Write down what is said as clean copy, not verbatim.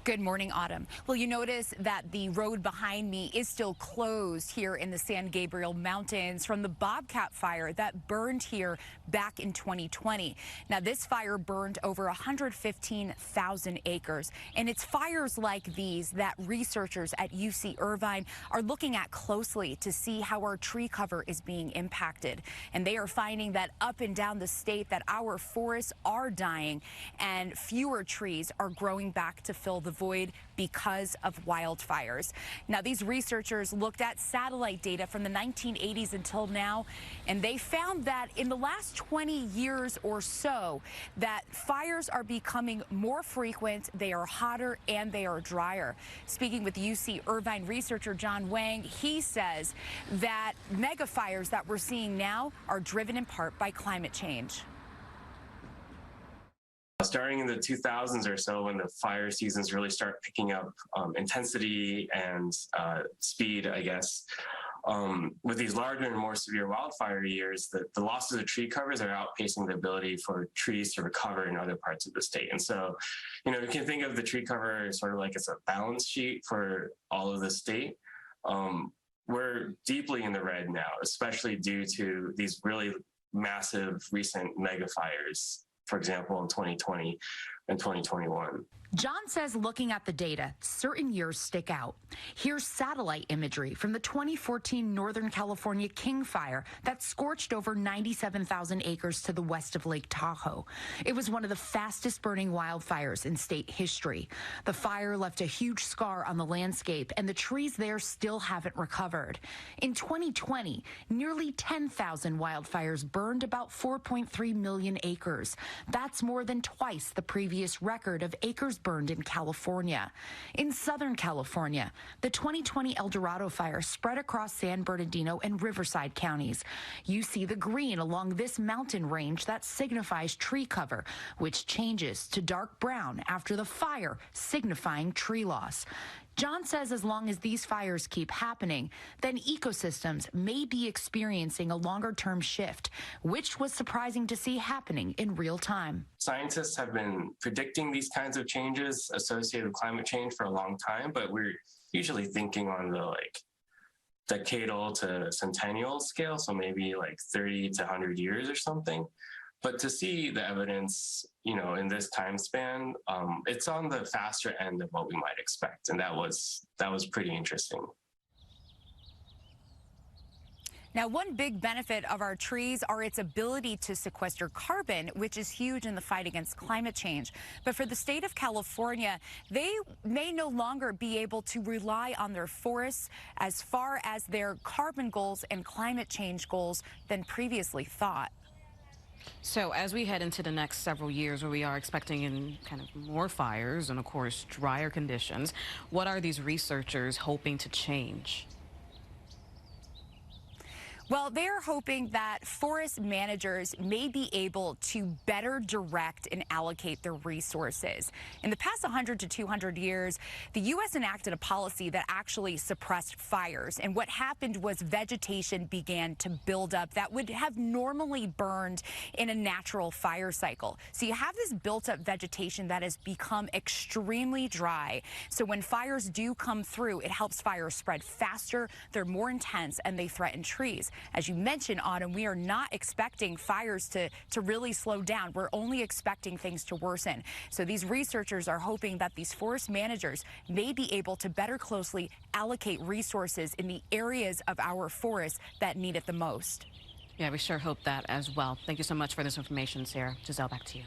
Good morning, Autumn. Well, you notice that the road behind me is still closed here in the San Gabriel Mountains from the Bobcat fire that burned here back in 2020. Now, this fire burned over 115,000 acres, and it's fires like these that researchers at UC Irvine are looking at closely to see how our tree cover is being impacted. And they are finding that up and down the state that our forests are dying and fewer trees are growing back to fill the void because of wildfires. Now, these researchers looked at satellite data from the 1980s until now, and they found that in the last 20 years or so, that fires are becoming more frequent, they are hotter, and they are drier. Speaking with UC Irvine researcher John Wang, he says that mega fires that we're seeing now are driven in part by climate change. Starting in the 2000s or so, when the fire seasons really start picking up intensity and speed, I guess, with these larger and more severe wildfire years, the losses of tree covers are outpacing the ability for trees to recover in other parts of the state. And so, you can think of the tree cover sort of like it's a balance sheet for all of the state. We're deeply in the red now, especially due to these really massive recent mega fires, for example, in 2020 and 2021. John says looking at the data, certain years stick out. Here's satellite imagery from the 2014 Northern California King Fire that scorched over 97,000 acres to the west of Lake Tahoe. It was one of the fastest burning wildfires in state history. The fire left a huge scar on the landscape, and the trees there still haven't recovered. In 2020, nearly 10,000 wildfires burned about 4.3 million acres. That's more than twice the previous record of acres burned in California. In Southern California, the 2020 El Dorado fire spread across San Bernardino and Riverside counties. You see the green along this mountain range that signifies tree cover, which changes to dark brown after the fire, signifying tree loss. John says as long as these fires keep happening, then ecosystems may be experiencing a longer-term shift, which was surprising to see happening in real time. Scientists have been predicting these kinds of changes associated with climate change for a long time, but we're usually thinking on the decadal to centennial scale, so maybe 30 to 100 years or something. But to see the evidence, in this time span, it's on the faster end of what we might expect, and that was pretty interesting. Now, one big benefit of our trees are its ability to sequester carbon, which is huge in the fight against climate change. But for the state of California, they may no longer be able to rely on their forests as far as their carbon goals and climate change goals than previously thought. So as we head into the next several years where we are expecting in kind of more fires and, of course, drier conditions, what are these researchers hoping to change? Well, they're hoping that forest managers may be able to better direct and allocate their resources. In the past 100 to 200 years, the U.S. enacted a policy that actually suppressed fires. And what happened was vegetation began to build up that would have normally burned in a natural fire cycle. So you have this built up vegetation that has become extremely dry. So when fires do come through, it helps fires spread faster, they're more intense, and they threaten trees. As you mentioned, Autumn, we are not expecting fires to really slow down. We're only expecting things to worsen. So these researchers are hoping that these forest managers may be able to better closely allocate resources in the areas of our forests that need it the most. Yeah, we sure hope that as well. Thank you so much for this information, Sarah. Giselle, back to you.